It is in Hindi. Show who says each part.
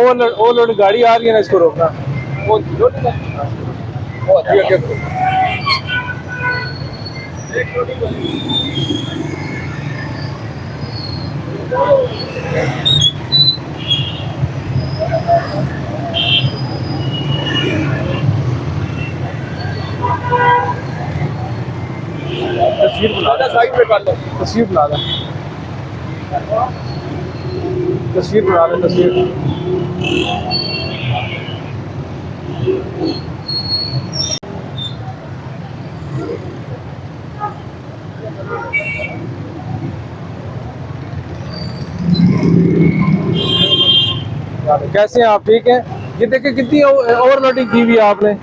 Speaker 1: ओवरलोड गाड़ी आ रही है ना, इसको रोकना।
Speaker 2: वो लोडिंग है। वो
Speaker 1: ठीक है, तस्वीर बना
Speaker 2: दादा साइड पे कर लो।
Speaker 1: तस्वीर बना ले, तस्वीर बना ले, तस्वीर। कैसे हैं आप, ठीक है? ये देखिए कितनी ओवरलोडिंग की हुई है आपने।